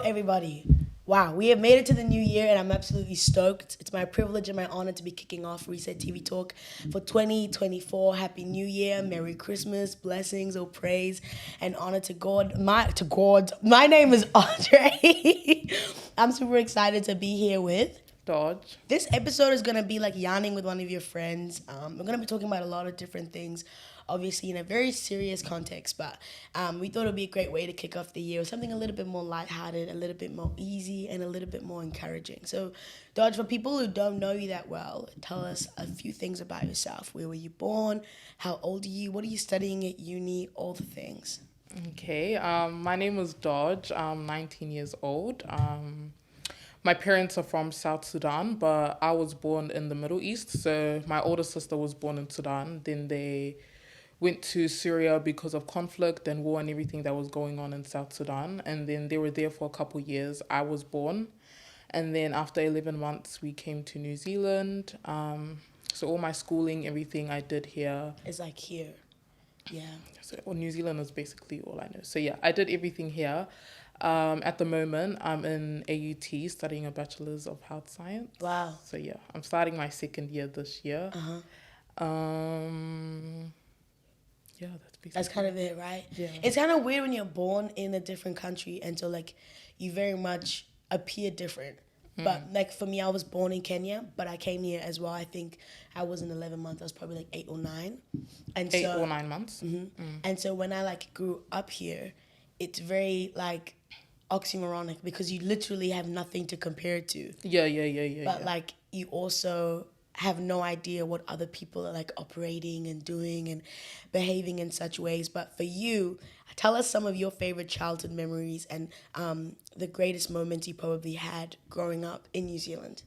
everybody? Wow, we have made it to the new year and I'm absolutely stoked. It's my privilege and my honor to be kicking off Reset TV Talk for 2024. Happy New Year, Merry Christmas, blessings, oh praise, and honor to God. My name is Andre. I'm super excited to be here with Dodge. This episode is going to be like yarning with one of your friends. We're going to be talking about a lot of different things, obviously in a very serious context, but we thought it would be a great way to kick off the year with something a little bit more lighthearted, a little bit more easy, and a little bit more encouraging. So, Dodge, for people who don't know you that well, tell us a few things about yourself. Where were you born? How old are you? What are you studying at uni? All the things. Okay, my name is Dodge. I'm 19 years old. My parents are from South Sudan, but I was born in the Middle East. So my older sister was born in Sudan. Then they went to Syria because of conflict and war and everything that was going on in South Sudan. And then they were there for a couple years. I was born. And then after 11 months, we came to New Zealand. So all my schooling, everything I did here. It's like here. Yeah. So New Zealand is basically all I know. So yeah, I did everything here. At the moment, I'm in AUT studying a Bachelor's of Health Science. Wow. So yeah, I'm starting my second year this year. Yeah, that's kind of it, right? Yeah. It's kind of weird when you're born in a different country and so like you very much appear different. But like for me, I was born in Kenya, but I came here as well. I think I was in 11 months. I was probably like 8 or 9. And 8 or 9 months. And so when I like grew up here, it's very like oxymoronic because you literally have nothing to compare it to. Yeah. But like you also have no idea what other people are like operating and doing and behaving in such ways. But for you, tell us some of your favorite childhood memories and the greatest moments you probably had growing up in New Zealand.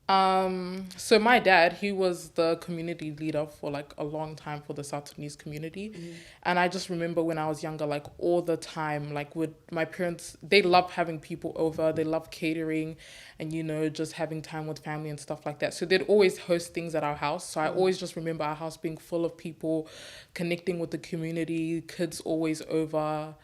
So my dad, he was the community leader for like a long time for the South Sudanese community. And I just remember when I was younger, like all the time, like with my parents, they love having people over, they love catering and, you know, just having time with family and stuff like that. So they'd always host things at our house. So I always just remember our house being full of people, connecting with the community, kids always over.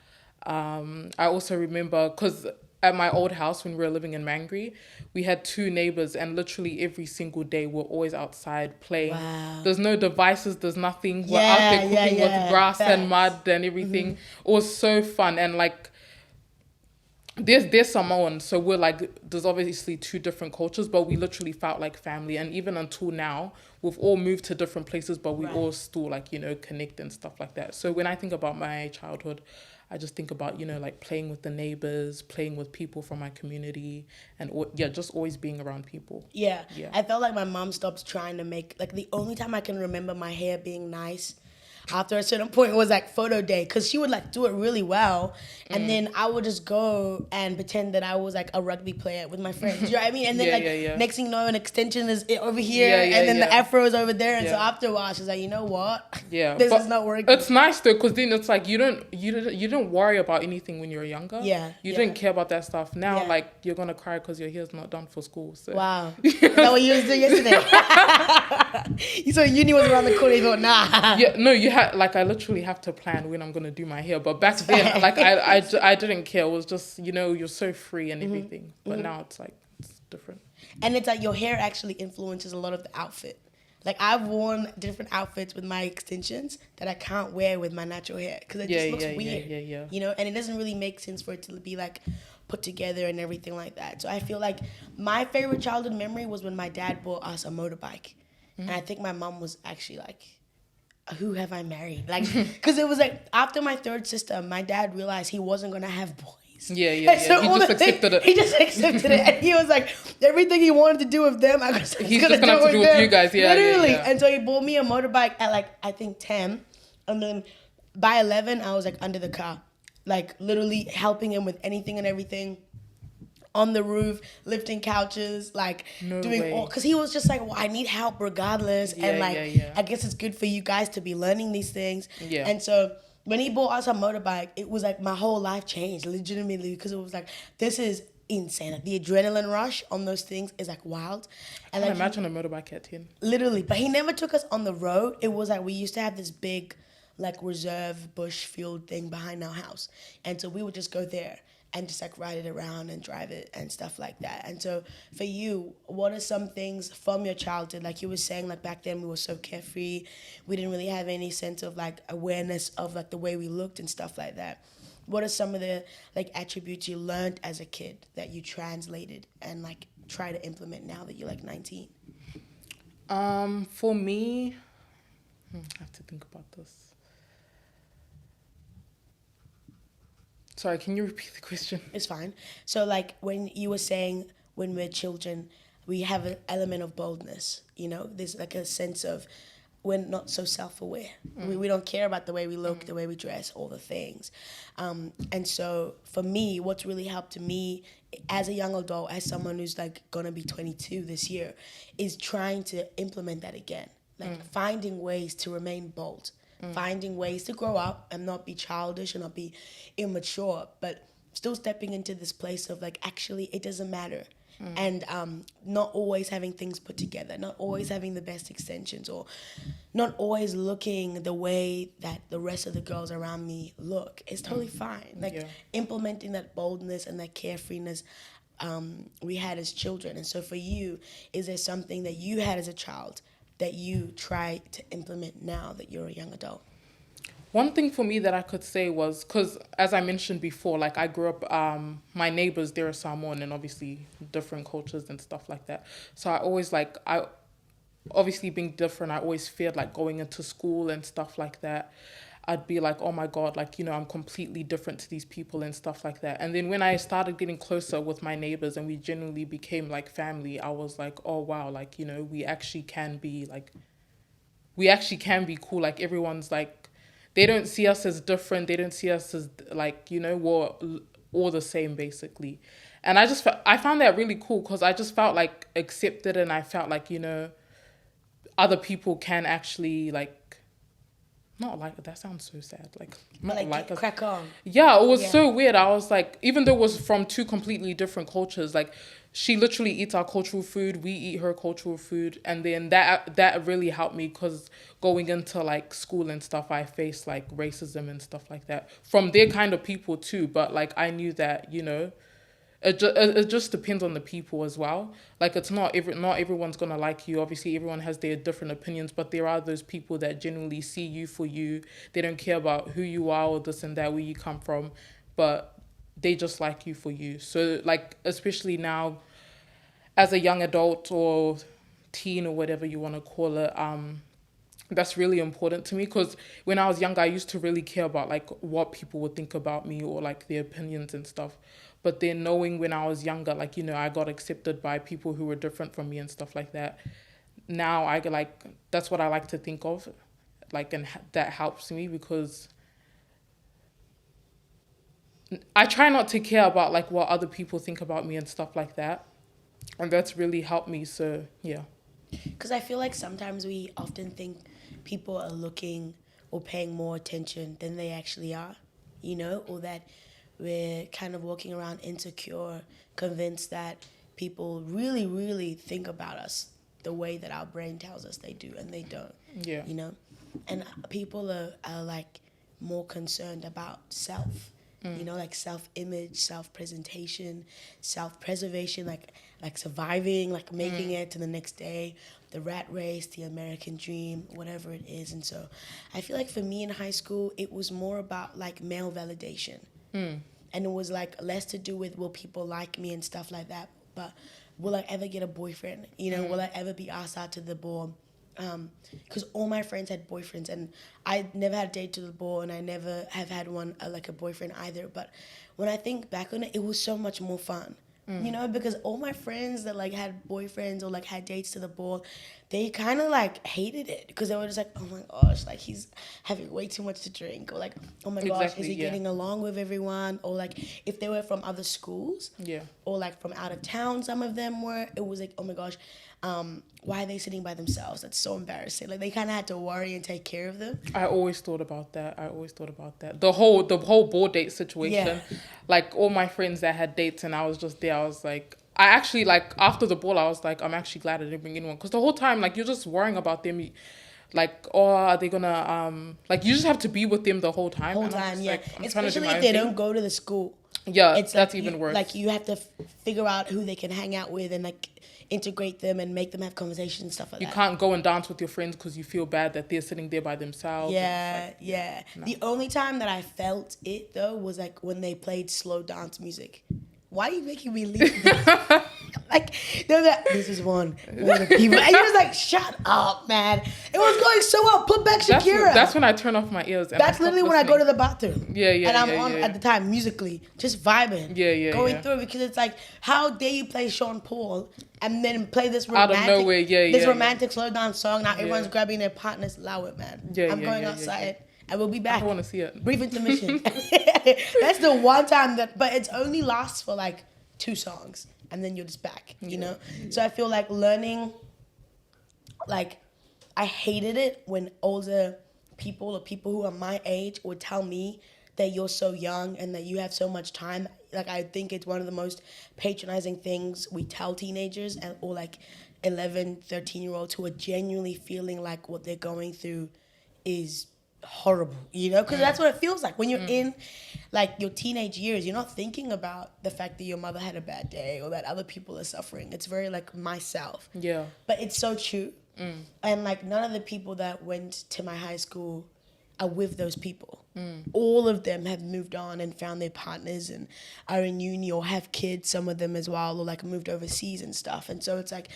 I also remember, because at my old house when we were living in Mangere, we had 2 neighbors and literally every single day we're always outside playing. Wow. There's no devices, there's nothing. We're out there cooking with grass and mud and everything. It was so fun. And like, there's Samoan, so we're like, there's obviously 2 different cultures, but we literally felt like family. And even until now, we've all moved to different places, but we all still like, you know, connect and stuff like that. So when I think about my childhood, I just think about, you know, like playing with the neighbors, playing with people from my community, and just always being around people. Yeah. I felt like my mom stopped trying to make, like the only time I can remember my hair being nice after a certain point was like photo day, because she would like do it really well, and then I would just go and pretend that I was like a rugby player with my friends. You know what I mean? And then next thing you know, an extension is over here, and then the afro is over there, and so after a while she's like, you know what? This is not working. It's nice though, because then it's like you didn't worry about anything when you were younger. You didn't care about that stuff. Now like you're gonna cry because your hair's not done for school. So. Wow, is that what you was doing yesterday? You saw uni was around the corner. You thought, nah. Yeah, no, I literally have to plan when I'm gonna do my hair. But back then, like I didn't care. It was just, you know, you're so free and everything. But now it's like it's different. And it's like your hair actually influences a lot of the outfit. Like I've worn different outfits with my extensions that I can't wear with my natural hair because it just looks weird. Yeah. You know, and it doesn't really make sense for it to be like put together and everything like that. So I feel like my favorite childhood memory was when my dad bought us a motorbike, and I think my mom was actually like, who have I married? Like, because it was like after my 3rd sister, my dad realized he wasn't gonna have boys. Yeah. So he just accepted it. He just accepted it, and he was like, everything he wanted to do with them, he's just gonna have to do with you guys. Yeah, literally. Yeah. And so he bought me a motorbike at like I think 10, and then by 11 I was like under the car, like literally helping him with anything and everything. On the roof, lifting couches, like doing all, because he was just like, well, I need help regardless. And like, I guess it's good for you guys to be learning these things. Yeah. And so when he bought us a motorbike, it was like my whole life changed legitimately, because it was like, this is insane. Like, the adrenaline rush on those things is like wild. And I can imagine a motorbike at 10. Literally. But he never took us on the road. It was like, we used to have this big like reserve bush field thing behind our house. And so we would just go there. and just like ride it around and drive it and stuff like that. And so for you, what are some things from your childhood? Like you were saying, like back then we were so carefree. We didn't really have any sense of like awareness of like the way we looked and stuff like that. What are some of the like attributes you learned as a kid that you translated and like try to implement now that you're like 19? For me, I have to think about this. Sorry, can you repeat the question? It's fine. So like when you were saying when we're children, we have an element of boldness, you know? There's like a sense of we're not so self-aware. We don't care about the way we look, the way we dress, all the things. And so for me, what's really helped me as a young adult, as someone who's like gonna be 22 this year, is trying to implement that again. Like finding ways to remain bold, finding ways to grow up and not be childish and not be immature, but still stepping into this place of like, actually, it doesn't matter. And not always having things put together, not always having the best extensions, or not always looking the way that the rest of the girls around me look. It's totally fine. Like implementing that boldness and that carefreeness we had as children. And so for you, is there something that you had as a child that you try to implement now that you're a young adult? One thing for me that I could say was, because as I mentioned before, like I grew up, my neighbors, they're Samoan and obviously different cultures and stuff like that. So I always obviously being different, I always feared like going into school and stuff like that. I'd be like, oh my God, like, you know, I'm completely different to these people and stuff like that. And then when I started getting closer with my neighbors and we genuinely became like family, I was like, oh wow, like, you know, we actually can be cool. Like everyone's like, they don't see us as different. They don't see us as like, you know, we're all the same basically. And I found that really cool because I just felt like accepted and I felt like, you know, other people can actually like, not like, that sounds so sad. Like, not like us. Crack on. Yeah, it was so weird. I was like, even though it was from two completely different cultures, like she literally eats our cultural food, we eat her cultural food, and then that really helped me because going into like school and stuff, I faced like racism and stuff like that from their kind of people too. But like I knew that, you know, it just depends on the people as well. Like it's not everyone's gonna like you. Obviously, everyone has their different opinions, but there are those people that genuinely see you for you. They don't care about who you are or this and that, where you come from, but they just like you for you. So like, especially now, as a young adult or teen or whatever you want to call it, that's really important to me because when I was younger, I used to really care about like what people would think about me or like their opinions and stuff. But then knowing when I was younger, like, you know, I got accepted by people who were different from me and stuff like that. Now I like, that's what I like to think of, like, and that helps me because I try not to care about like what other people think about me and stuff like that. And that's really helped me. So, yeah. Because I feel like sometimes we often think people are looking or paying more attention than they actually are, you know, or that we're kind of walking around insecure, convinced that people really, really think about us the way that our brain tells us they do, and they don't. Yeah. You know? And people are like more concerned about self. You know, like self-image, self-presentation, self-preservation, like surviving, like making it to the next day, the rat race, the American dream, whatever it is. And so I feel like for me in high school, it was more about like male validation. And it was like less to do with will people like me and stuff like that, but will I ever get a boyfriend? You know, will I ever be asked out to the ball? Because all my friends had boyfriends and I never had a date to the ball and I never have had one like a boyfriend either. But when I think back on it, it was so much more fun. You know, because all my friends that like had boyfriends or like had dates to the ball, they kind of like hated it because they were just like, oh my gosh, like he's having way too much to drink, or like, oh my gosh, is he getting along with everyone? Or like if they were from other schools, or like from out of town, some of them were, it was like, oh my gosh, why are they sitting by themselves? That's so embarrassing. Like they kind of had to worry and take care of them. I always thought about that. The whole board date situation. Like all my friends that had dates and I was just there, I was like, I actually like after the ball, I was like, I'm actually glad I didn't bring anyone because the whole time like you're just worrying about them. Like, or are they gonna like you just have to be with them the whole time? Whole And I'm time, just yeah. like, I'm trying to do Especially my if own they thing. don't go to the school. Yeah, It's that's like even worse. Like you have to figure out who they can hang out with and like integrate them and make them have conversations and stuff like You that. can't go and dance with your friends because you feel bad that they're sitting there by themselves. and Yeah, it's like, yeah. no. The only time that I felt it though was like when they played slow dance music. Why are you making me leave this? Like, they're like, this is one of the people. And you're just like, shut up, man. It was going so well. Put back Shakira. That's when I turn off my ears. And That's literally when I go to the bathroom. Yeah, And I'm yeah, on yeah. at the time musically, just vibing. Yeah, Going yeah. through it because it's like, how dare you play Sean Paul and then play this Out romantic, of nowhere, this romantic slow down song. Now everyone's Yeah. grabbing their partners. Allow it, man. Yeah, I'm yeah, going yeah, outside yeah. and we'll be back. I want to see it. Brief intermission. That's the one time that, but it's only lasts for like 2 songs and then you're just back, you know? So I feel like learning, like, I hated it when older people or people who are my age would tell me that you're so young and that you have so much time. Like, I think it's one of the most patronizing things we tell teenagers and or like 11, 13-year-olds who are genuinely feeling like what they're going through is horrible, you know? Because that's what it feels like when you're in like your teenage years. You're not thinking about the fact that your mother had a bad day or that other people are suffering. It's very like myself. Yeah. But it's so true. And like none of the people that went to my high school are with those people. All of them have moved on and found their partners and are in uni or have kids, some of them as well, or like moved overseas and stuff. And so it's like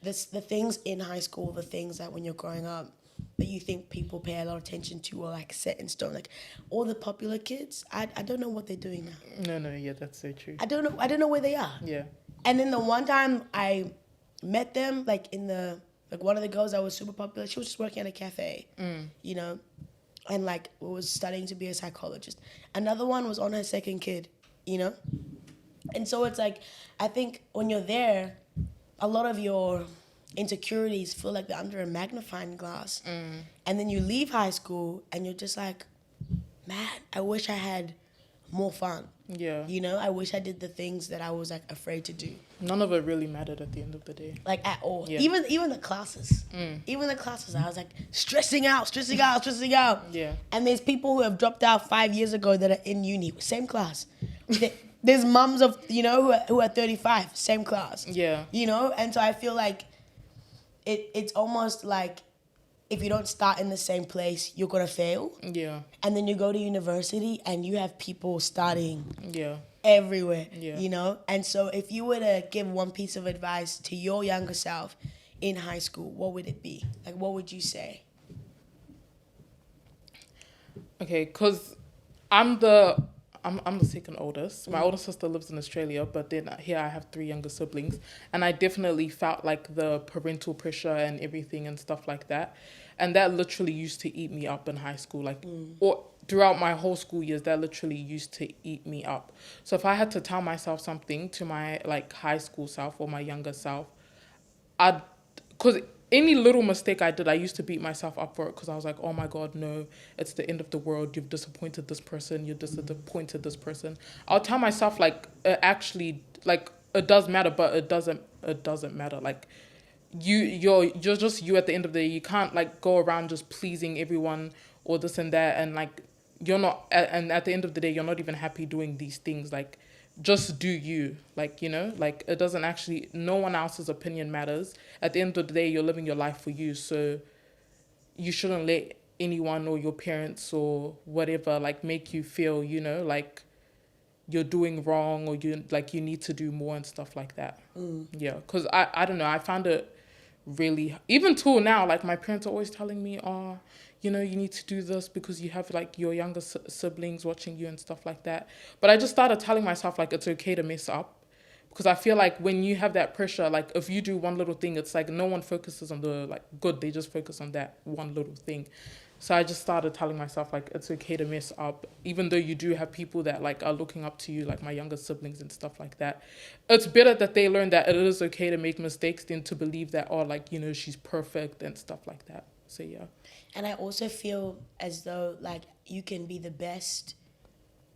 the things in high school, the things that when you're growing up that you think people pay a lot of attention to or like set in stone. Like all the popular kids, I don't know what they're doing now. No, yeah, that's so true. I don't know where they are. Yeah. And then the one time I met them, like in the, like one of the girls that was super popular, she was just working at a cafe, you know, and like was studying to be a psychologist. Another one was on her second kid, you know? And so it's like, I think when you're there, a lot of your insecurities feel like they're under a magnifying glass. And then you leave high school and you're just like, man, I wish I had more fun. Yeah. You know, I wish I did the things that I was like afraid to do. None of it really mattered at the end of the day. Like at all. Yeah. Even the classes. Even the classes, I was like stressing out. Yeah. And there's people who have dropped out 5 years ago that are in uni, same class. There's mums of, you know, who are 35, same class. Yeah. You know, and so I feel like it's almost like if you don't start in the same place, you're gonna fail. Yeah. And then you go to university and you have people starting Yeah. everywhere, Yeah. you know? And so if you were to give one piece of advice to your younger self in high school, what would it be? Like, what would you say? Okay, because I'm the second oldest. My older sister lives in Australia, but then here I have 3 younger siblings. And I definitely felt like the parental pressure and everything and stuff like that. And that literally used to eat me up in high school. Like, or throughout my whole school years, that literally used to eat me up. So if I had to tell myself something to my like high school self or my younger self, because any little mistake I did, I used to beat myself up for it because I was like, oh my God, no, it's the end of the world. You've disappointed this person. You've disappointed this person. I'll tell myself like, actually, like it does matter, but it doesn't matter. Like you're just you at the end of the day. You can't like go around just pleasing everyone or this and that. And like, you're not, and at the end of the day, you're not even happy doing these things. Like, just do you, like, you know, like it doesn't actually, no one else's opinion matters. At the end of the day, you're living your life for you. So you shouldn't let anyone or your parents or whatever, like, make you feel, you know, like you're doing wrong or you need to do more and stuff like that. Yeah. Cause I don't know. I found it really, even till now, like my parents are always telling me, oh, you know, you need to do this because you have like your younger siblings watching you and stuff like that. But I just started telling myself like it's okay to mess up, because I feel like when you have that pressure, like if you do one little thing, it's like no one focuses on the like good, they just focus on that one little thing. So I just started telling myself like it's okay to mess up, even though you do have people that like are looking up to you, like my younger siblings and stuff like that. It's better that they learn that it is okay to make mistakes than to believe that, oh, like, you know, she's perfect and stuff like that. So yeah. And I also feel as though like you can be the best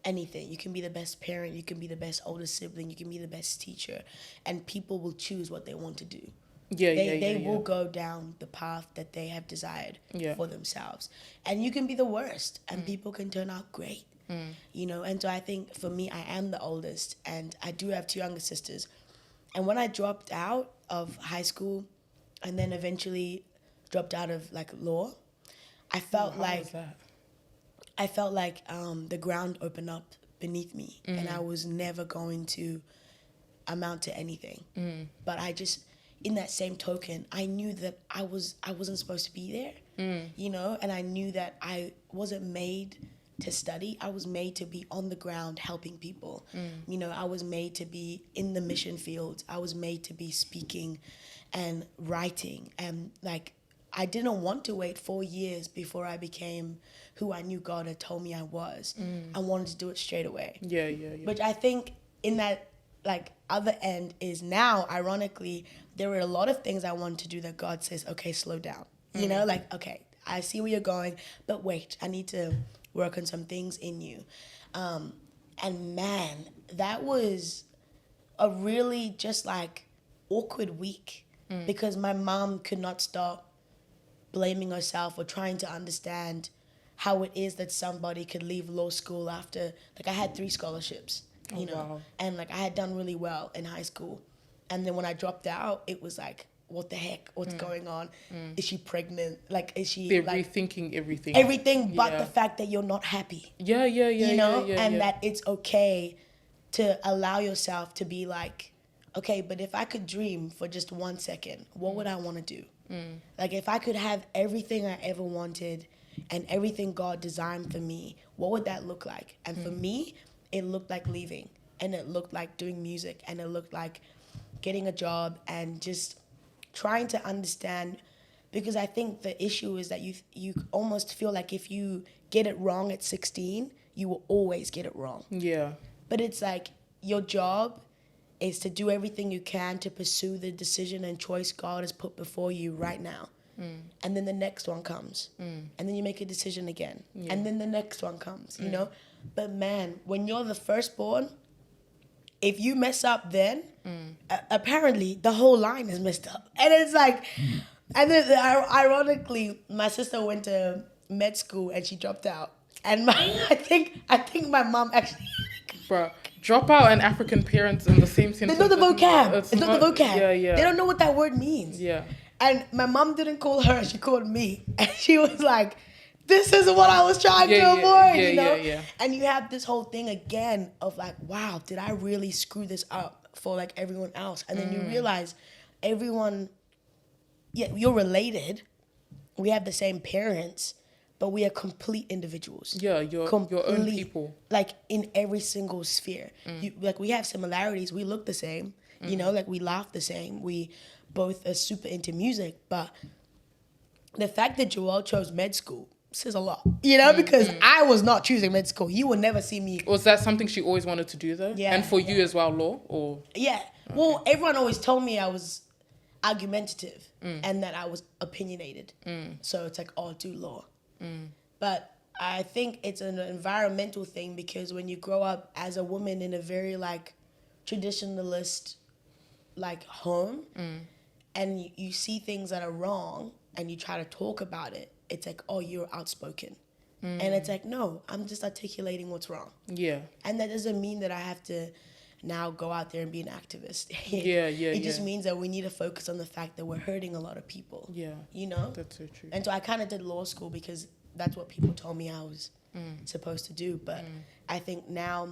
anything. You can be the best parent, you can be the best older sibling, you can be the best teacher, and people will choose what they want to do. They will go down the path that they have desired for themselves. And you can be the worst and people can turn out great. You know, and so I think for me, I am the oldest and I do have 2 younger sisters. And when I dropped out of high school and then eventually dropped out of like law, I felt I felt like the ground opened up beneath me and I was never going to amount to anything. But I just, in that same token, I knew that I wasn't supposed to be there, you know, and I knew that I wasn't made to study. I was made to be on the ground helping people. You know, I was made to be in the mission field. I was made to be speaking and writing. And like, I didn't want to wait 4 years before I became who I knew God had told me I was. I wanted to do it straight away. Which I think in that like other end is now, ironically, there were a lot of things I wanted to do that God says, okay, slow down. You know, like, okay, I see where you're going, but wait, I need to work on some things in you. And man, that was a really just like awkward week because my mom could not stop blaming herself or trying to understand how it is that somebody could leave law school after, like I had 3 scholarships, you know, and like I had done really well in high school. And then when I dropped out, it was like, what the heck? What's going on? Is she pregnant? Like, is she... They're like, rethinking everything. Everything but the fact that you're not happy. You know? And that it's okay to allow yourself to be like, okay, but if I could dream for just 1 second, what would I want to do? Like, if I could have everything I ever wanted and everything God designed for me, what would that look like? And for me, it looked like leaving. And it looked like doing music. And it looked like getting a job and just trying to understand, because I think the issue is that you almost feel like if you get it wrong at 16, you will always get it wrong. But it's like your job is to do everything you can to pursue the decision and choice God has put before you right now. And then the next one comes. And then you make a decision again. And then the next one comes, you know? But man, when you're the firstborn, if you mess up then, apparently the whole line is messed up. And it's like, and then ironically, my sister went to med school and she dropped out. And I think my mom actually... Bruh, drop out and African parents in the same sentence. They know the vocab. It's not the vocab. Yeah. They don't know what that word means. And my mom didn't call her, she called me. And she was like, this is what I was trying to avoid, you know? And you have this whole thing again of like, wow, did I really screw this up for like everyone else? And then you realize everyone, you're related. We have the same parents, but we are complete individuals. Your own people. Like in every single sphere. Like we have similarities. We look the same, you know, like we laugh the same. We both are super into music, but the fact that Joelle chose med school says a lot, you know, because I was not choosing med school. You would never see me. Was that something she always wanted to do though? And for you as well, law? Or okay. Well, everyone always told me I was argumentative and that I was opinionated. So it's like, oh, do law. But I think it's an environmental thing because when you grow up as a woman in a very like traditionalist like home and you see things that are wrong and you try to talk about it, it's like, oh, you're outspoken. And it's like, no, I'm just articulating what's wrong. And that doesn't mean that I have to now go out there and be an activist. It just means that we need to focus on the fact that we're hurting a lot of people. You know? That's so true. And so I kind of did law school because that's what people told me I was supposed to do. But I think now,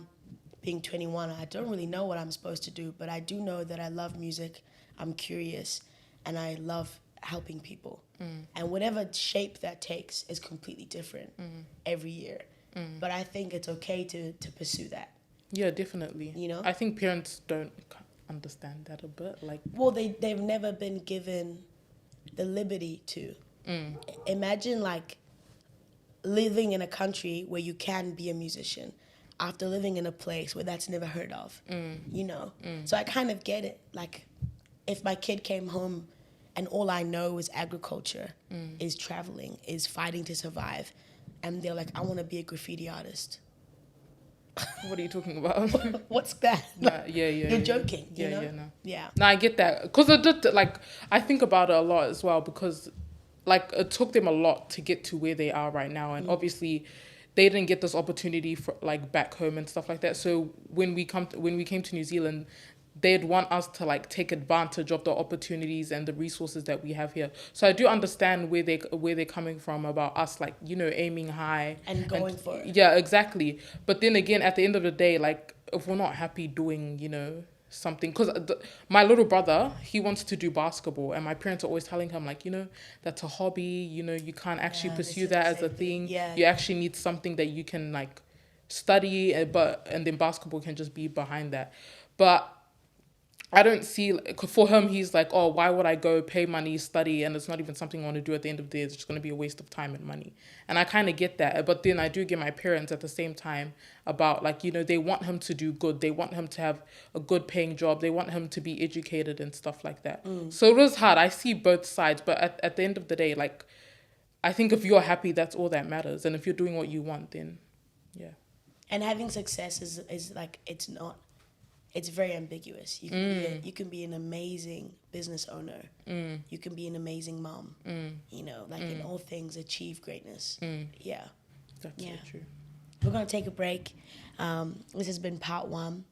being 21, I don't really know what I'm supposed to do, but I do know that I love music, I'm curious, and I love helping people. And whatever shape that takes is completely different every year. But I think it's okay to pursue that. Yeah, definitely. You know? I think parents don't understand that a bit. Like, well, they've never been given the liberty to. Imagine like living in a country where you can be a musician after living in a place where that's never heard of, you know? So I kind of get it. Like, if my kid came home and all I know is agriculture, is traveling, is fighting to survive, and they're like, I want to be a graffiti artist. What are you talking about? What's that? Nah, yeah, You're joking, you know? no. Yeah. No, I get that. Because it did, like, I think about it a lot as well because, like, it took them a lot to get to where they are right now. And obviously, they didn't get this opportunity for, like, back home and stuff like that. So when we came to New Zealand, they'd want us to, like, take advantage of the opportunities and the resources that we have here. So I do understand where they're coming from about us, like, you know, aiming high And going for it. Yeah, exactly. But then again, at the end of the day, like, if we're not happy doing, you know, something, because my little brother, he wants to do basketball, and my parents are always telling him, like, you know, that's a hobby, you know, you can't actually Yeah, they pursue said the that as a same thing. thing. Yeah. You actually need something that you can, like, study, and then basketball can just be behind that. But I don't see, like, for him, he's like, oh, why would I go pay money, study, and it's not even something I want to do at the end of the day. It's just going to be a waste of time and money. And I kind of get that. But then I do get my parents at the same time about, like, you know, they want him to do good. They want him to have a good paying job. They want him to be educated and stuff like that. So it was hard. I see both sides. But at the end of the day, like, I think if you're happy, that's all that matters. And if you're doing what you want, then, yeah. And having success is like, it's very ambiguous. You can be an amazing business owner. You can be an amazing mom. You know, like in all things, achieve greatness. Yeah. That's so true. We're going to take a break. This has been part 1.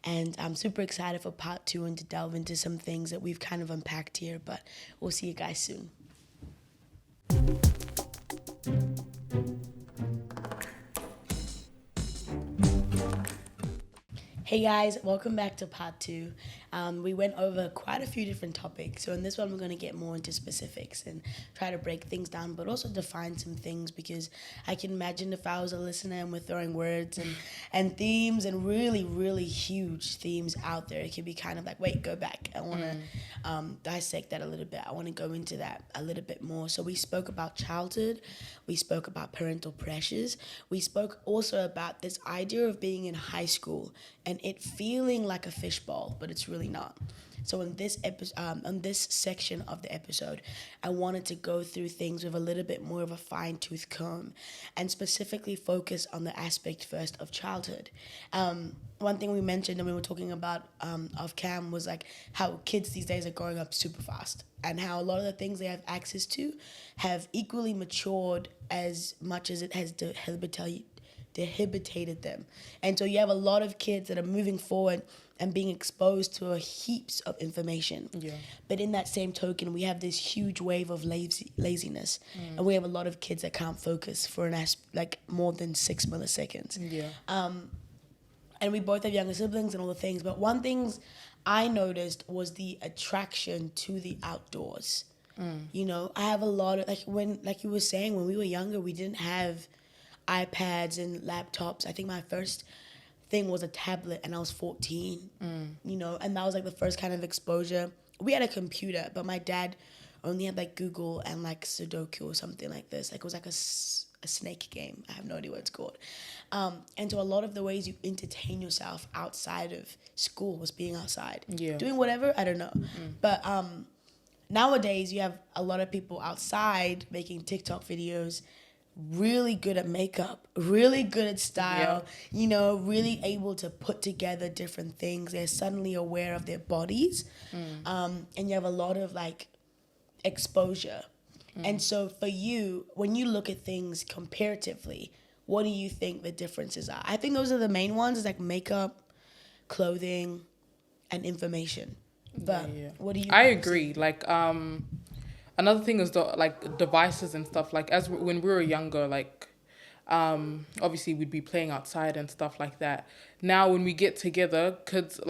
And I'm super excited for part 2 and to delve into some things that we've kind of unpacked here. But we'll see you guys soon. Hey guys, welcome back to part 2. We went over quite a few different topics. So in this one, we're going to get more into specifics and try to break things down, but also define some things, because I can imagine if I was a listener and we're throwing words and themes and really, really huge themes out there, it could be kind of like, wait, go back. I want to dissect that a little bit. I want to go into that a little bit more. So we spoke about childhood. We spoke about parental pressures. We spoke also about this idea of being in high school and it feeling like a fishbowl, but it's really not. So in this on this section of the episode, I wanted to go through things with a little bit more of a fine-tooth comb and specifically focus on the aspect first of childhood. One thing we mentioned when we were talking about off cam was like how kids these days are growing up super fast and how a lot of the things they have access to have equally matured as much as it has debilitated them. And so you have a lot of kids that are moving forward and being exposed to a heaps of information. Yeah. But in that same token, we have this huge wave of laziness. And we have a lot of kids that can't focus for like more than 6 milliseconds. Yeah. And we both have younger siblings and all the things. But one thing I noticed was the attraction to the outdoors. You know, I have a lot of, like you were saying, when we were younger, we didn't have iPads and laptops. I think my first thing was a tablet and I was 14, you know, and that was like the first kind of exposure. We had a computer, but my dad only had like Google and like Sudoku or something like this. Like it was like a snake game. I have no idea what it's called. And so a lot of the ways you entertain yourself outside of school was being outside. Yeah. Doing whatever, I don't know. But nowadays you have a lot of people outside making TikTok videos, really good at makeup, really good at style, you know, really able to put together different things. They're suddenly aware of their bodies. And you have a lot of like exposure. And so for you, when you look at things comparatively, what do you think the differences are? I think those are the main ones, is like makeup, clothing, and information. But what do you think? I agree. Like, another thing is like devices and stuff. Like when we were younger, like obviously we'd be playing outside and stuff like that. Now when we get together, kids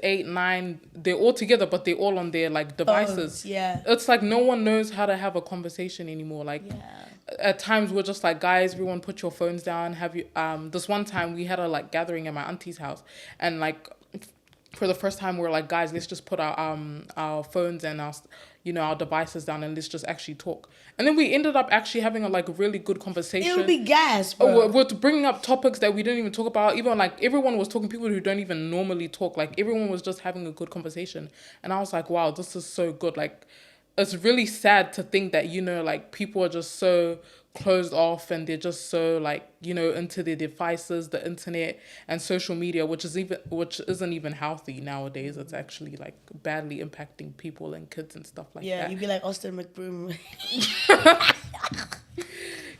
8, 9, they're all together, but they're all on their like devices. It's like no one knows how to have a conversation anymore. Like at times we're just like, guys, everyone put your phones down. Have you? This one time we had a like gathering at my auntie's house, and like, for the first time, we're like, guys, let's just put our phones and our devices down and let's just actually talk. And then we ended up actually having a like really good conversation. It would be gas, bro. We're bringing up topics that we didn't even talk about. Even like everyone was talking, people who don't even normally talk. Like everyone was just having a good conversation. And I was like, wow, this is so good. Like, it's really sad to think that, you know, like people are just so closed off, and they're just so like, you know, into their devices, the internet and social media, which isn't even healthy nowadays. It's actually like badly impacting people and kids and stuff like Yeah, that. you'd be like Austin McBroom.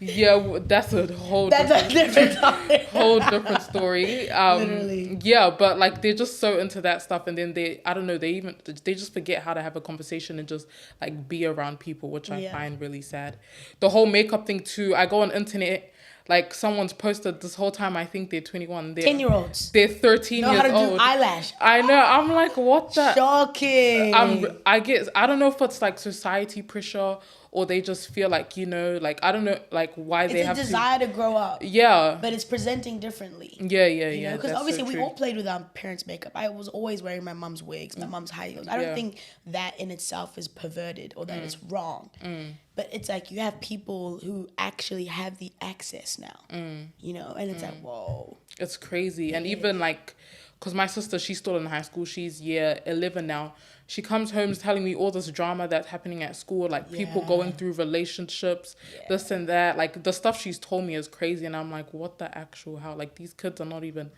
Yeah, that's a whole That's a different topic. whole different story. Literally. Yeah, but like they're just so into that stuff, and then I don't know, they just forget how to have a conversation and just like be around people, which I find really sad. The whole makeup thing too. I go on internet, like someone's posted this whole time. I think they're 21. 10-year-olds. They're 13 Know years how to old. do eyelash. I know. I'm like, what the? Shocking. I don't know if it's like society pressure, or they just feel like, you know, like, I don't know, like why they have It's a desire to grow up. Yeah. But it's presenting differently. Yeah. You know, because obviously we all played with our parents' makeup. I was always wearing my mom's wigs, my mom's high heels. I don't think that in itself is perverted or that it's wrong. But it's like you have people who actually have the access now, you know, and it's like, whoa. It's crazy. And even like, because my sister, she's still in high school. She's year 11 now. She comes home telling me all this drama that's happening at school, like people going through relationships, this and that. Like the stuff she's told me is crazy. And I'm like, what the actual hell? Like these kids are not even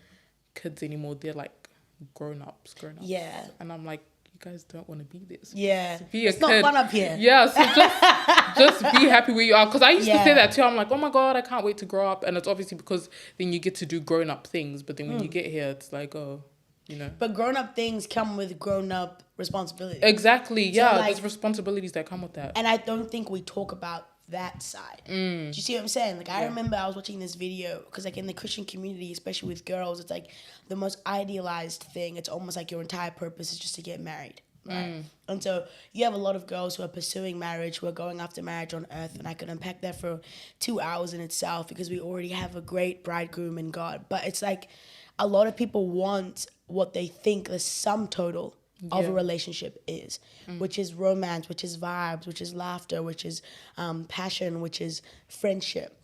kids anymore. They're like grown-ups. Yeah. And I'm like, you guys don't want to be this. Yeah. Be a it's kid. not fun up here. Yeah, so just be happy where you are. Because I used to say that too. I'm like, oh my God, I can't wait to grow up. And it's obviously because then you get to do grown-up things. But then when you get here, it's like, oh, you know. But grown-up things come with grown-up responsibilities. Exactly, yeah. So, like, there's responsibilities that come with that. And I don't think we talk about that side. Do you see what I'm saying? Like, I remember I was watching this video, because like in the Christian community, especially with girls, it's like the most idealized thing. It's almost like your entire purpose is just to get married. Right. And so you have a lot of girls who are pursuing marriage, who are going after marriage on earth, and I could unpack that for 2 hours in itself, because we already have a great bridegroom in God. But it's like a lot of people want what they think the sum total of a relationship is, which is romance, which is vibes, which is laughter, which is passion, which is friendship.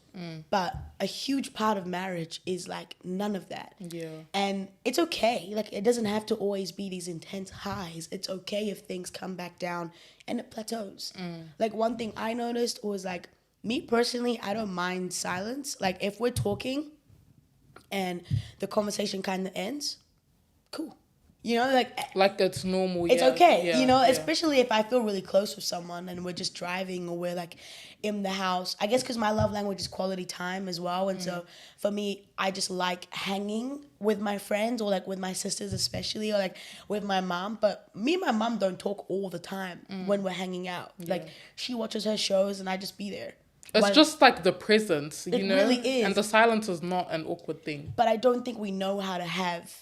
But a huge part of marriage is like none of that. Yeah. And it's okay. Like it doesn't have to always be these intense highs. It's okay if things come back down and it plateaus. Like one thing I noticed was like, me personally, I don't mind silence. Like if we're talking and the conversation kind of ends, cool. You know, like it's normal. It's okay. You know, especially if I feel really close with someone and we're just driving or we're like in the house. I guess because my love language is quality time as well. And so for me, I just like hanging with my friends or like with my sisters especially, or like with my mom. But me and my mom don't talk all the time when we're hanging out. Like she watches her shows and I just be there. It's just like the presence, you know? It really is. And the silence is not an awkward thing. But I don't think we know how to have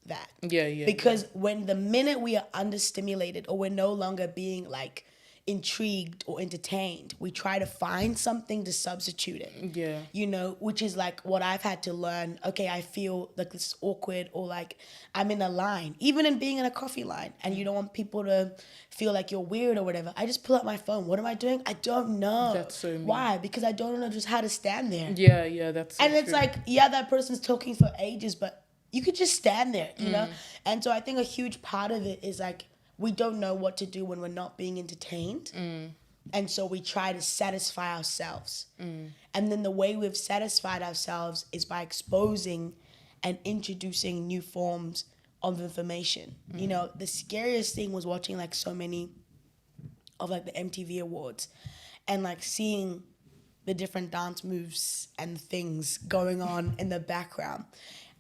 that. Yeah. Because when the minute we are understimulated or we're no longer being like intrigued or entertained, we try to find something to substitute it. Yeah. You know, which is like what I've had to learn. Okay, I feel like this is awkward, or like I'm in a line, even in being in a coffee line, and you don't want people to feel like you're weird or whatever. I just pull out my phone. What am I doing? I don't know. That's so mean. Why? Because I don't know just how to stand there. Yeah, that's so and it's true. like, yeah, that person's talking for ages, but you could just stand there, you know? And so I think a huge part of it is like, we don't know what to do when we're not being entertained. And so we try to satisfy ourselves. And then the way we've satisfied ourselves is by exposing and introducing new forms of information. You know, the scariest thing was watching like so many of like the MTV Awards and like seeing the different dance moves and things going on in the background.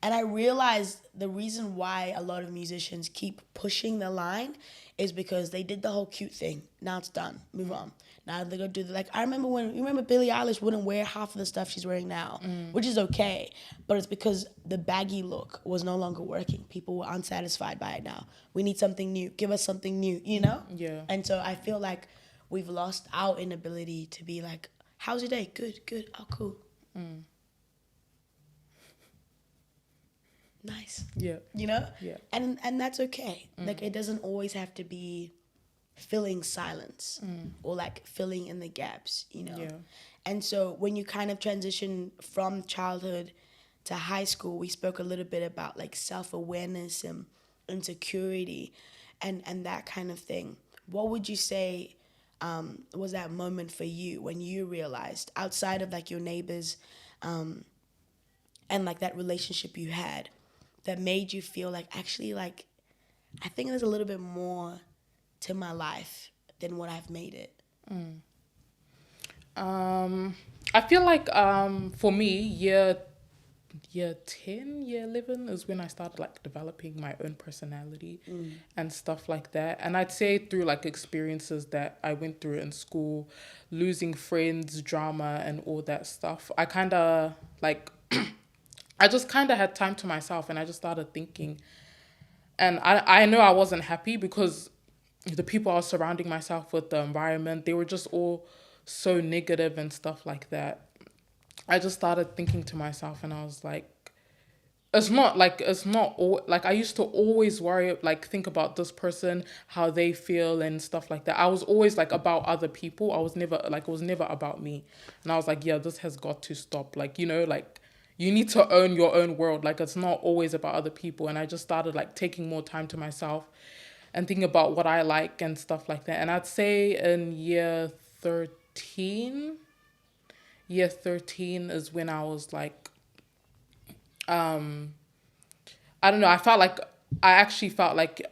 And I realized the reason why a lot of musicians keep pushing the line is because they did the whole cute thing. Now it's done. Move on. Now they're going to do like, I remember Billie Eilish wouldn't wear half of the stuff she's wearing now, which is okay. But it's because the baggy look was no longer working. People were unsatisfied by it now. We need something new. Give us something new, you know? Yeah. And so I feel like we've lost our inability to be like, how's your day? Good. Oh, cool. Nice. Yeah. You know? Yeah. And that's okay. Like it doesn't always have to be filling silence or like filling in the gaps, you know? Yeah. And so when you kind of transition from childhood to high school, we spoke a little bit about like self-awareness and insecurity and that kind of thing. What would you say was that moment for you when you realized, outside of like your neighbors, and like that relationship you had, that made you feel like, actually, like, I think there's a little bit more to my life than what I've made it? I feel like for me, year 10, year 11 is when I started like developing my own personality and stuff like that. And I'd say through like experiences that I went through in school, losing friends, drama, and all that stuff, I kind of like I just kind of had time to myself, and I just started thinking. And I know I wasn't happy because the people I was surrounding myself with, the environment, they were just all so negative and stuff like that. I just started thinking to myself, and I was like, it's not all like I used to always worry, like think about this person, how they feel and stuff like that. I was always like about other people. I was never like, it was never about me. And I was like, yeah, this has got to stop. Like, like you need to own your own world. Like, it's not always about other people. And I just started like taking more time to myself and thinking about what I like and stuff like that. And I'd say in year 13 is when I was like, I don't know, I actually felt like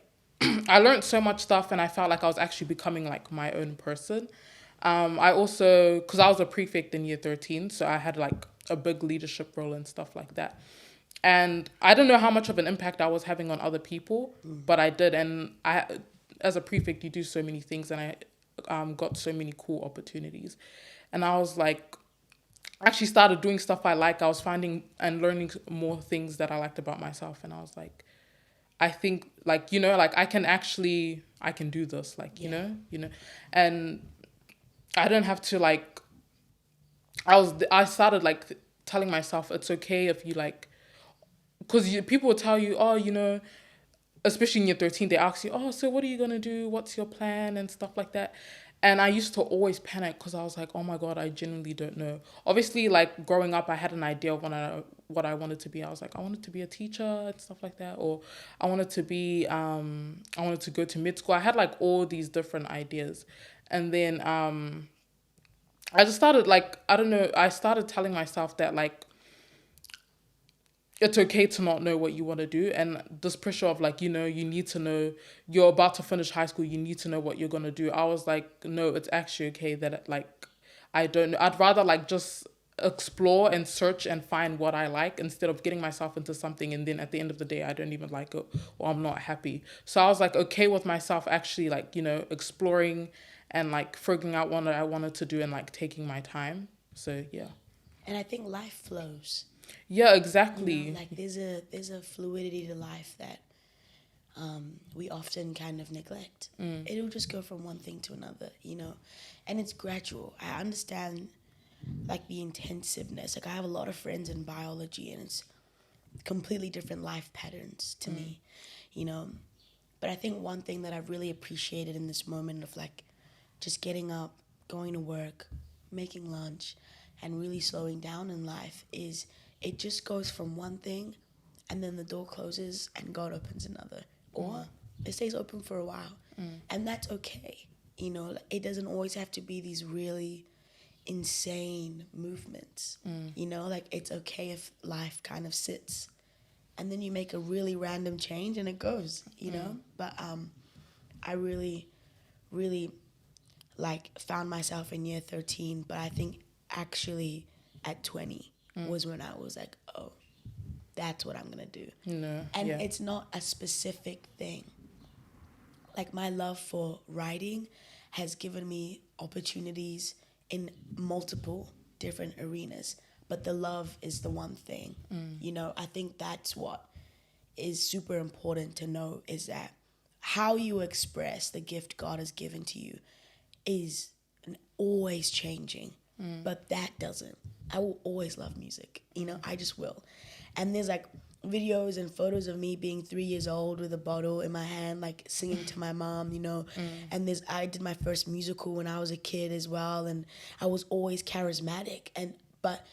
I learned so much stuff, and I felt like I was actually becoming like my own person. I also, because I was a prefect in year 13, so I had like a big leadership role and stuff like that. And I don't know how much of an impact I was having on other people, but I did. And as a prefect, you do so many things, and I got so many cool opportunities. And I was like, actually started doing stuff I like. I was finding and learning more things that I liked about myself. And I was like, I think like, like I can do this, like, and I don't have to like, I started like telling myself it's okay if you like, because people will tell you, oh, especially in year 13, they ask you, oh, so what are you going to do? What's your plan? And stuff like that. And I used to always panic because I was like, oh my God, I genuinely don't know. Obviously, like growing up, I had an idea of what I wanted to be. I was like, I wanted to be a teacher and stuff like that. Or I wanted to be, I wanted to go to mid school. I had like all these different ideas. And then I just started like, I don't know, I started telling myself that like, it's okay to not know what you want to do. And this pressure of like, you need to know, you're about to finish high school, you need to know what you're going to do. I was like, no, it's actually okay that like, I don't know. I'd rather like just explore and search and find what I like instead of getting myself into something and then at the end of the day, I don't even like it or I'm not happy. So I was like, okay with myself actually like, exploring and like figuring out what I wanted to do and like taking my time. So yeah. And I think life flows. Yeah, exactly. Like there's a fluidity to life that we often kind of neglect. It'll just go from one thing to another, and it's gradual. I understand like the intensiveness. Like I have a lot of friends in biology, and it's completely different life patterns to me, But I think one thing that I've really appreciated in this moment of like just getting up, going to work, making lunch, and really slowing down in life is it just goes from one thing and then the door closes and God opens another. Or it stays open for a while. And that's okay. It doesn't always have to be these really insane movements. Like it's okay if life kind of sits and then you make a really random change and it goes, But I really, really like found myself in year 13, but I think actually at 20 was when I was like, oh, that's what I'm gonna do. And it's not a specific thing. Like my love for writing has given me opportunities in multiple different arenas, but the love is the one thing. I think that's what is super important to know, is that how you express the gift God has given to you is always changing, but that doesn't. I will always love music, I just will. And there's like videos and photos of me being 3 years old with a bottle in my hand, like singing to my mom, And I did my first musical when I was a kid as well, and I was always charismatic. But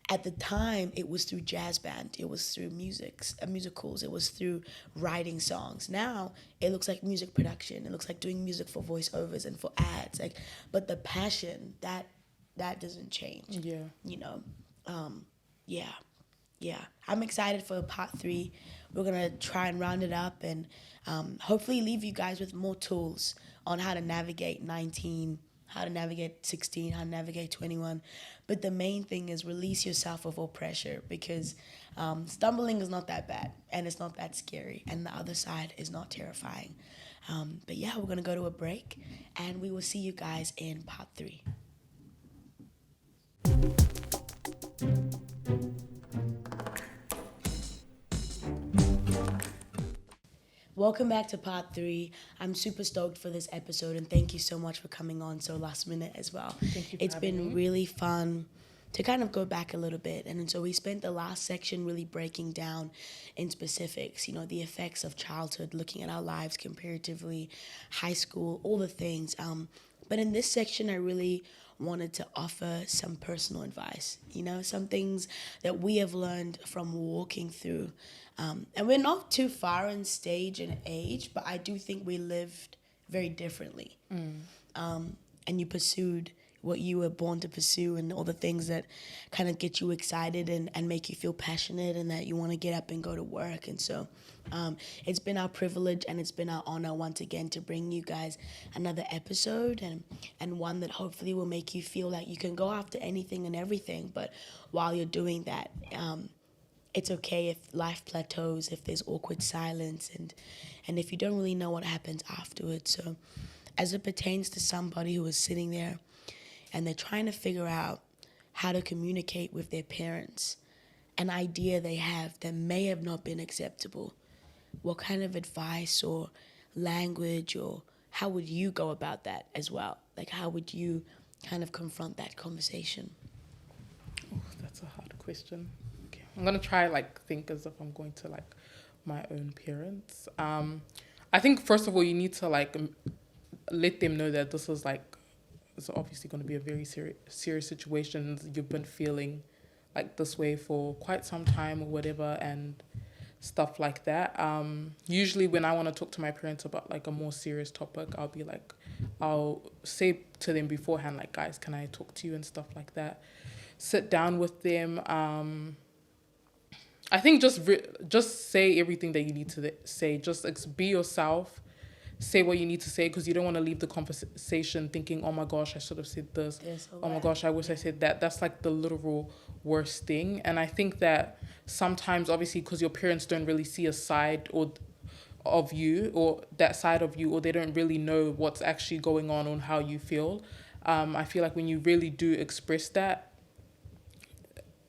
at the time, it was through jazz band, it was through musicals, it was through writing songs. Now it looks like music production, it looks like doing music for voiceovers and for ads, like, but the passion, that doesn't change. Yeah. You know. Yeah. Yeah, I'm excited for part 3. We're gonna try and round it up and hopefully leave you guys with more tools on how to navigate 19, how to navigate 16, how to navigate 21. But the main thing is release yourself of all pressure, because stumbling is not that bad and it's not that scary, and the other side is not terrifying. But yeah, we're gonna go to a break and we will see you guys in part 3. Welcome back to part 3. I'm super stoked for this episode, and thank you so much for coming on so last minute as well. Thank you for It's having been me. really fun to kind of go back a little bit. And so we spent the last section really breaking down in specifics, you know, the effects of childhood, looking at our lives comparatively, high school, all the things. But in this section, I really wanted to offer some personal advice, you know, some things that we have learned from walking through. And we're not too far in stage and age, but I do think we lived very differently. And you pursued what you were born to pursue, and all the things that kind of get you excited and make you feel passionate and that you want to get up and go to work. And so it's been our privilege and it's been our honor once again to bring you guys another episode, and one that hopefully will make you feel like you can go after anything and everything. But while you're doing that, it's okay if life plateaus, if there's awkward silence, and if you don't really know what happens afterwards. So as it pertains to somebody who is sitting there and they're trying to figure out how to communicate with their parents, an idea they have that may have not been acceptable, what kind of advice or language, or how would you go about that as well? Like, how would you kind of confront that conversation? Oh, that's a hard question. Okay, I'm gonna try think as if I'm going to my own parents. I think first of all you need to let them know that this is it's obviously going to be a very serious situation. You've been feeling this way for quite some time or whatever, and stuff like that. Usually when I want to talk to my parents about a more serious topic, I'll say to them beforehand, guys, can I talk to you and stuff like that. Sit down with them. I think just say everything that you need to say. Just be yourself. Say what you need to say, because you don't want to leave the conversation thinking, oh my gosh, I should have said this. Oh my gosh, I wish I said that. That's the literal worst thing. And I think that sometimes, obviously, because your parents don't really see a side of you, or that side of you, or they don't really know what's actually going on how you feel. I feel like when you really do express that,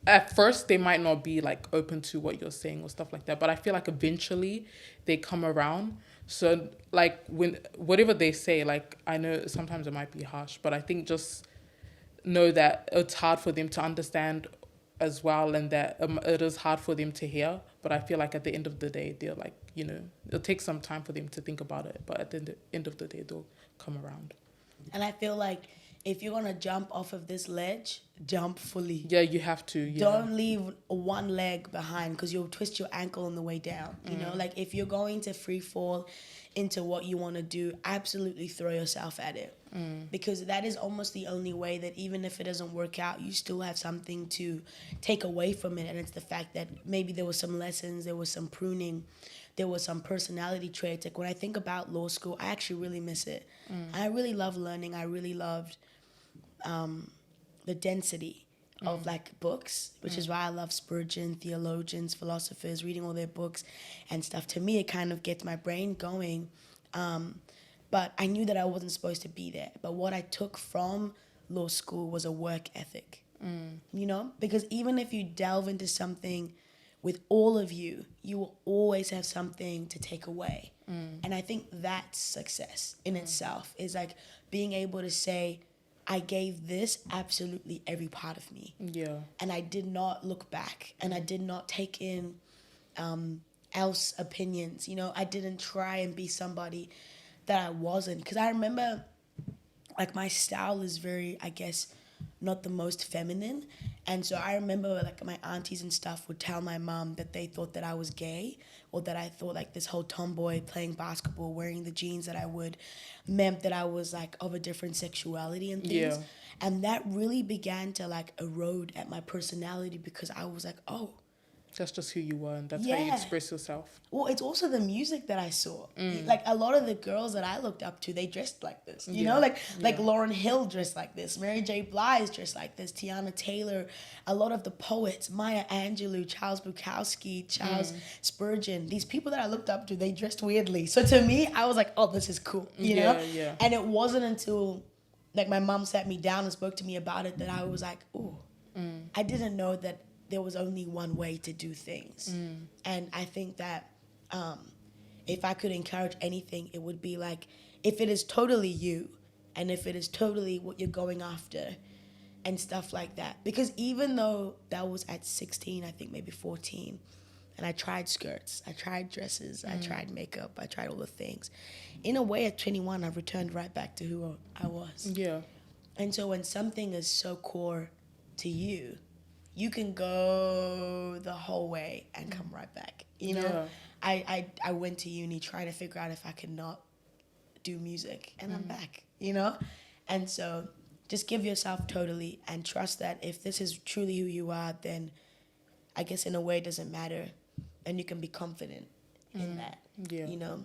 at first they might not be open to what you're saying or stuff like that, but I feel like eventually they come around. So when whatever they say, I know sometimes it might be harsh, but I think just know that it's hard for them to understand as well, and that it is hard for them to hear. But I feel like at the end of the day, they're it'll take some time for them to think about it, but at the end of the day, they'll come around. And I feel like if you're gonna jump off of this ledge, jump fully. Yeah, you have to. Yeah. Don't leave one leg behind, because you'll twist your ankle on the way down. You know, if you're going to free fall into what you want to do, absolutely throw yourself at it. Because that is almost the only way that, even if it doesn't work out, you still have something to take away from it. And it's the fact that maybe there was some lessons, there was some pruning, there was some personality traits. When I think about law school, I actually really miss it. I really love learning. I really loved the density of books, which is why I love Spurgeon, theologians, philosophers, reading all their books and stuff. To me, it kind of gets my brain going. But I knew that I wasn't supposed to be there. But what I took from law school was a work ethic, you know? Because even if you delve into something with all of you, you will always have something to take away. And I think that's success in itself, is being able to say, I gave this absolutely every part of me. Yeah. And I did not look back, and I did not take in else opinions. You know, I didn't try and be somebody that I wasn't. Because I remember, my style is very, I guess, not the most feminine. And so I remember like my aunties and stuff would tell my mom that they thought that I was gay, or that I thought like this whole tomboy playing basketball, wearing the jeans that I would, meant that I was like of a different sexuality and things. Yeah. And that really began to like erode at my personality, because I was like, oh, That's just who you were, and that's how you Yeah. express yourself. well, it's also the music that I saw. Like a lot of the girls that I looked up to, they dressed like this. You know, like Lauryn Hill dressed like this, Mary J. Blige dressed like this, Tiana Taylor, a lot of the poets, Maya Angelou, Charles Bukowski, Charles Spurgeon. These people that I looked up to, they dressed weirdly. So to me, I was like, oh, this is cool. You know? Yeah. And it wasn't until like my mom sat me down and spoke to me about it that I was like, ooh, I didn't know that there was only one way to do things. And I think that if I could encourage anything, it would be like, if it is totally you, and if it is totally what you're going after and stuff like that. Because even though that was at 16, I think maybe 14, and I tried skirts, I tried dresses, I tried makeup, I tried all the things. In a way, at 21, I returned right back to who I was. Yeah. And so when something is so core to you, you can go the whole way and come right back. You know, I went to uni trying to figure out if I could not do music, and I'm back, you know? And so just give yourself totally, and trust that if this is truly who you are, then I guess in a way it doesn't matter, and you can be confident in that, you know?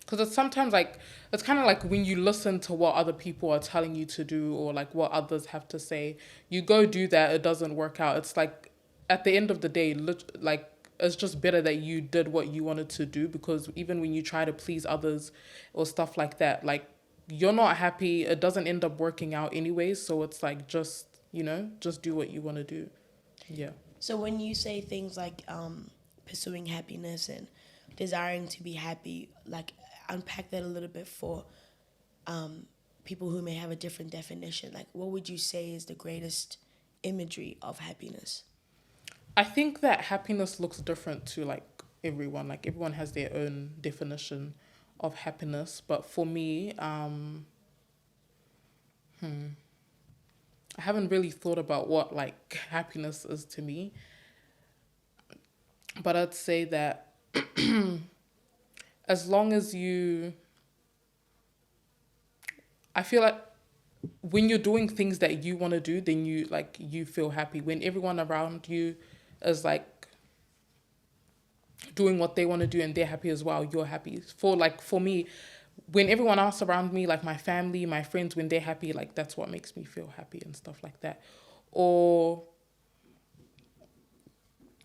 Because it's sometimes like, it's kind of like when you listen to what other people are telling you to do, or like what others have to say, you go do that, it doesn't work out. It's like, at the end of the day, like, it's just better that you did what you wanted to do, because even when you try to please others or stuff like that, like, you're not happy, it doesn't end up working out anyways. So it's like, just, you know, just do what you want to do. Yeah. So when you say things like pursuing happiness and desiring to be happy, like, unpack that a little bit for people who may have a different definition. Like, what would you say is the greatest imagery of happiness? I think that happiness looks different to like everyone. Like, everyone has their own definition of happiness. But for me, I haven't really thought about what like happiness is to me. But I'd say that as long as I feel like when you're doing things that you want to do, then you feel happy. When everyone around you is like doing what they want to do and they're happy as well, you're happy. For me, when everyone else around me, like my family, my friends, when they're happy, like that's what makes me feel happy and stuff like that. Or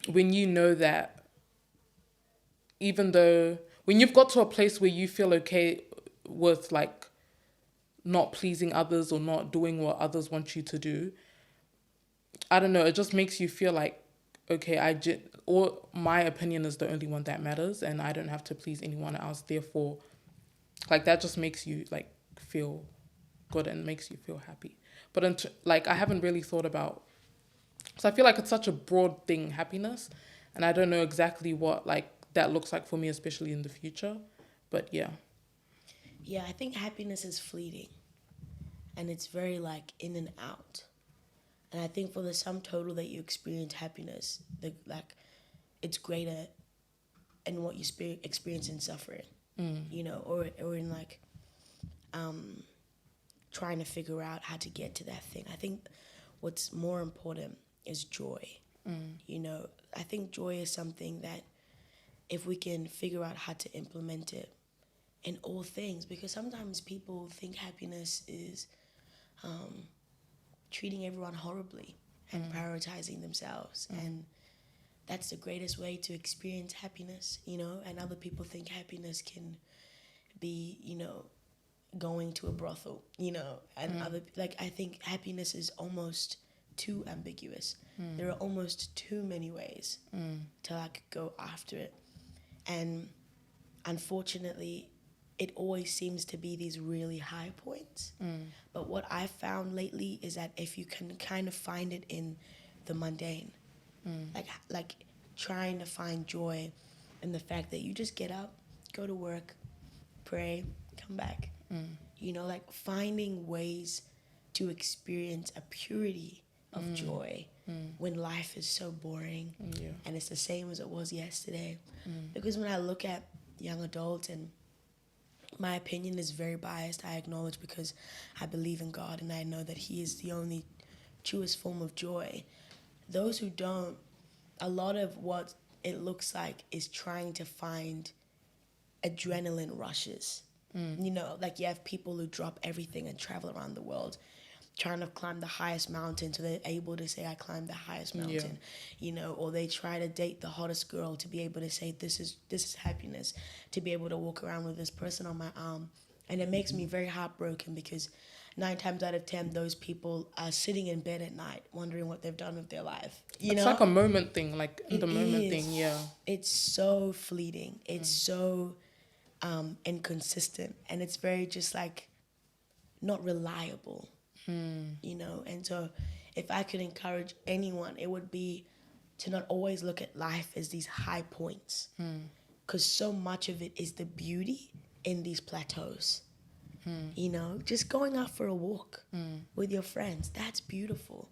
when you know that even though, when you've got to a place where you feel okay with like not pleasing others or not doing what others want you to do, I don't know, it just makes you feel like, okay, or my opinion is the only one that matters, and I don't have to please anyone else. Therefore, like, that just makes you like feel good and makes you feel happy. But like, I haven't really thought about, so I feel like it's such a broad thing, happiness, and I don't know exactly what like that looks like for me, especially in the future. But yeah. Yeah, I think happiness is fleeting, and it's very like in and out. And I think for the sum total that you experience happiness, it's greater in what you experience in suffering, you know, or in like trying to figure out how to get to that thing. I think what's more important is joy. You know, I think joy is something that if we can figure out how to implement it in all things, because sometimes people think happiness is treating everyone horribly and prioritizing themselves, and that's the greatest way to experience happiness, you know. And other people think happiness can be, you know, going to a brothel, you know, and I think happiness is almost too ambiguous. There are almost too many ways to like go after it, and unfortunately it always seems to be these really high points. But what I've found lately is that if you can kind of find it in the mundane, like trying to find joy in the fact that you just get up, go to work, pray, come back. You know, like finding ways to experience a purity of joy when life is so boring and it's the same as it was yesterday. Because when I look at young adults, and my opinion is very biased, I acknowledge, because I believe in God and I know that He is the only truest form of joy. Those who don't, a lot of what it looks like is trying to find adrenaline rushes. You know, like you have people who drop everything and travel around the world trying to climb the highest mountain so they're able to say, I climbed the highest mountain. You know, or they try to date the hottest girl to be able to say, this is happiness, to be able to walk around with this person on my arm. And it makes me very heartbroken, because 9 times out of 10 those people are sitting in bed at night wondering what they've done with their life. It's like a moment thing, like It the moment is. thing, yeah. It's so fleeting. It's so inconsistent, and it's very just like not reliable. You know, and so if I could encourage anyone, it would be to not always look at life as these high points, because so much of it is the beauty in these plateaus. You know, just going out for a walk with your friends, that's beautiful.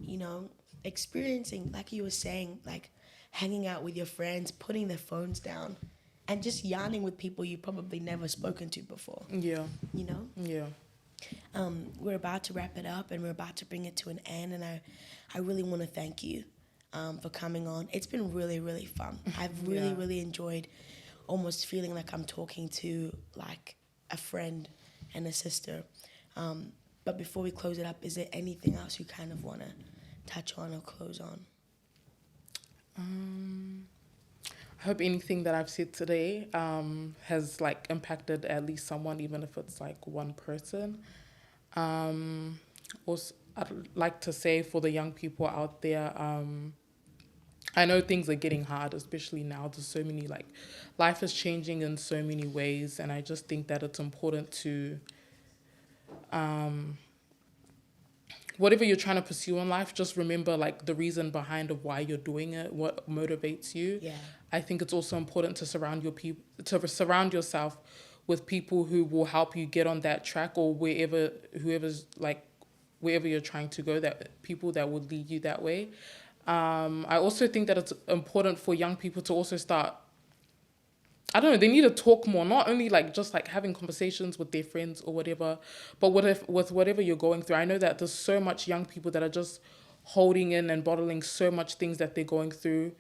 You know, experiencing, like you were saying, like hanging out with your friends, putting their phones down, and just yarning with people you've probably never spoken to before. Yeah. You know? Yeah. We're about to wrap it up and we're about to bring it to an end, and I really want to thank you for coming on. It's been really, really fun. I've really enjoyed almost feeling like I'm talking to like a friend and a sister. But before we close it up, is there anything else you kind of want to touch on or close on? I hope anything that I've said today has like impacted at least someone, even if it's like one person. Also, I'd like to say for the young people out there, I know things are getting hard, especially now. There's so many, like, life is changing in so many ways, and I just think that it's important to, whatever you're trying to pursue in life, just remember, like, the reason behind of why you're doing it, what motivates you. Yeah. I think it's also important to surround yourself with people who will help you get on that track, or wherever you're trying to go, that people that would lead you that way. I also think that it's important for young people to also start, I don't know, they need to talk more, not only like just like having conversations with their friends or whatever, but with whatever you're going through. I know that there's so much young people that are just holding in and bottling so much things that they're going through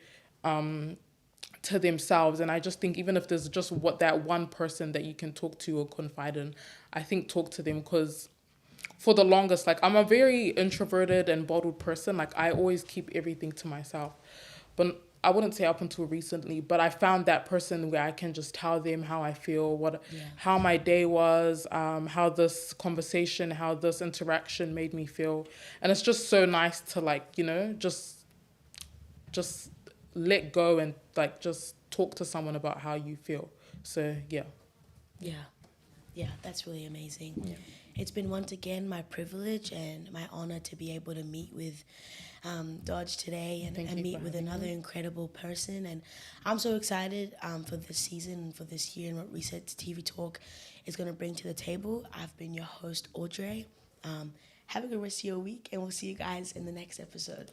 to themselves. And I just think even if there's just that one person that you can talk to or confide in, I think talk to them, because for the longest, like, I'm a very introverted and bottled person. Like, I always keep everything to myself. But I wouldn't say up until recently, but I found that person where I can just tell them how I feel, how my day was, how this conversation, how this interaction made me feel. And it's just so nice to, like, you know, just let go and, like, just talk to someone about how you feel. So, yeah. Yeah, that's really amazing. Yeah. It's been once again my privilege and my honor to be able to meet with Dodge today and meet with another incredible person. And I'm so excited for this season and for this year and what Reset TV Talk is going to bring to the table. I've been your host, Audrey. Have a good rest of your week, and we'll see you guys in the next episode.